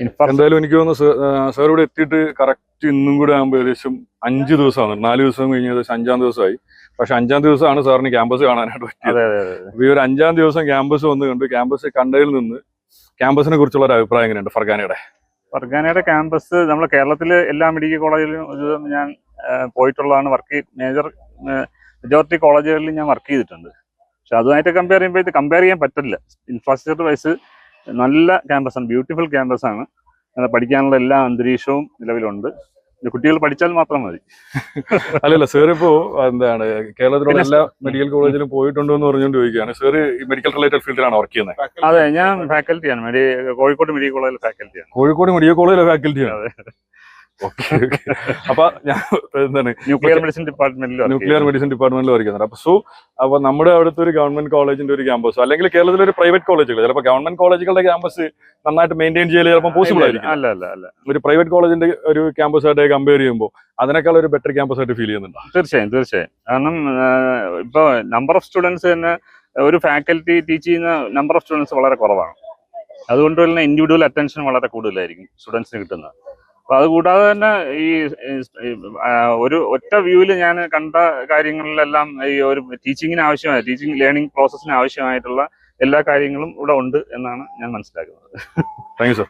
എന്തായാലും എനിക്ക് തോന്നുന്നു സാർ ഇവിടെ എത്തിയിട്ട് കറക്റ്റ് ഇന്നും കൂടെ ആകുമ്പോൾ ഏകദേശം 5 ദിവസമാണ്. 4 ദിവസം കഴിഞ്ഞ് ഏകദേശം 5-ാം ദിവസമായി. പക്ഷെ 5-ാം ദിവസമാണ് സാറിന് ക്യാമ്പസ് കാണാനായിട്ട് പറ്റിയത്. ഈ ഒരു 5-ാം ദിവസം ക്യാമ്പസ് വന്ന് കണ്ടു. ക്യാമ്പസ് കണ്ടതിൽ നിന്ന് ക്യാമ്പസിനെ കുറിച്ചുള്ള ഒരു അഭിപ്രായം എങ്ങനെയുണ്ട് ഫർഗാനയുടെ ക്യാമ്പസ് നമ്മുടെ കേരളത്തിലെ എല്ലാ മെഡിക്കൽ കോളേജിലും ഞാൻ പോയിട്ടുള്ളതാണ്. മെജോറിറ്റി കോളേജുകളിൽ ഞാൻ വർക്ക് ചെയ്തിട്ടുണ്ട്. പക്ഷെ അതുമായിട്ട് കമ്പയർ ചെയ്യാൻ പറ്റില്ല. ഇൻഫ്രാസ്ട്രക്ചർ വൈസ് നല്ല ക്യാമ്പസാണ്, ബ്യൂട്ടിഫുൾ ക്യാമ്പസാണ്. പഠിക്കാനുള്ള എല്ലാ അന്തരീക്ഷവും നിലവിലുണ്ട്. കുട്ടികൾ പഠിച്ചാൽ മാത്രം മതി. അല്ലല്ല സാർ ഇപ്പോ എന്താണ് കേരളത്തിലുള്ള എല്ലാ മെഡിക്കൽ കോളേജിലും പോയിട്ടുണ്ടോ എന്ന് പറഞ്ഞുകൊണ്ട് ചോദിക്കുകയാണ്. സാർ ഈ മെഡിക്കൽ റിലേറ്റഡ് ഫീൽഡിലാണ് വർക്ക് ചെയ്യുന്നത്? അതെ, ഞാൻ ഫാക്കൽറ്റിയാണ്. കോഴിക്കോട് മെഡിക്കൽ കോളേജിലെ ഫാക്കൽറ്റിയാണ്. കോഴിക്കോട് മെഡിക്കൽ കോളേജിലെ ഫാക്കൽറ്റിയാണ്. ഓക്കെ. അപ്പൊ ഞാൻ എന്താണ് ന്യൂക്ലിയർ മെഡിസിൻ ഡിപ്പാർട്ട്മെന്റിൽ വർക്ക് ചെയ്യുന്നത്. അപ്പൊ നമ്മുടെ അവിടുത്തെ ഒരു ഗവൺമെന്റ് കോളേജിന്റെ ഒരു ക്യാമ്പസ് അല്ലെങ്കിൽ കേരളത്തിലെ ഒരു പ്രൈവറ്റ് കോളേജുകൾ, ചിലപ്പോൾ ഗവൺമെന്റ് കോളേജുകളുടെ ക്യാമ്പസ് നന്നായിട്ട് മെയിൻറ്റെയിൻ ചെയ്യൽ ചിലപ്പോൾ പോസിബിൾ ആയിരിക്കും. അല്ല, ഒരു പ്രൈവറ്റ് കോളേജിന്റെ ഒരു ക്യാമ്പസ് ആയിട്ട് കമ്പയർ ചെയ്യുമ്പോൾ അതിനേക്കാൾ ഒരു ബെറ്റർ ക്യാമ്പസ് ആയിട്ട് ഫീൽ ചെയ്യുന്നുണ്ടോ? തീർച്ചയായും. കാരണം ഇപ്പൊ നമ്പർ ഓഫ് സ്റ്റുഡൻസ് തന്നെ ഒരു ഫാക്കൽറ്റി ടീച്ച് ചെയ്യുന്ന നമ്പർ ഓഫ് സ്റ്റുഡൻസ് വളരെ കുറവാണ്. അതുകൊണ്ട് തന്നെ ഇൻഡിവിജ്വൽ അറ്റൻഷൻ വളരെ കൂടുതലായിരിക്കും സ്റ്റുഡൻസിന് കിട്ടുന്നത്. അപ്പൊ അതുകൂടാതെ തന്നെ ഈ ഒരു ഒറ്റ വ്യൂവിൽ ഞാൻ കണ്ട കാര്യങ്ങളിലെല്ലാം ഈ ഒരു ടീച്ചിങ് ലേണിംഗ് പ്രോസസ്സിന് ആവശ്യമായിട്ടുള്ള എല്ലാ കാര്യങ്ങളും ഇവിടെ ഉണ്ട് എന്നാണ് ഞാൻ മനസ്സിലാക്കുന്നത്. Thank you sir.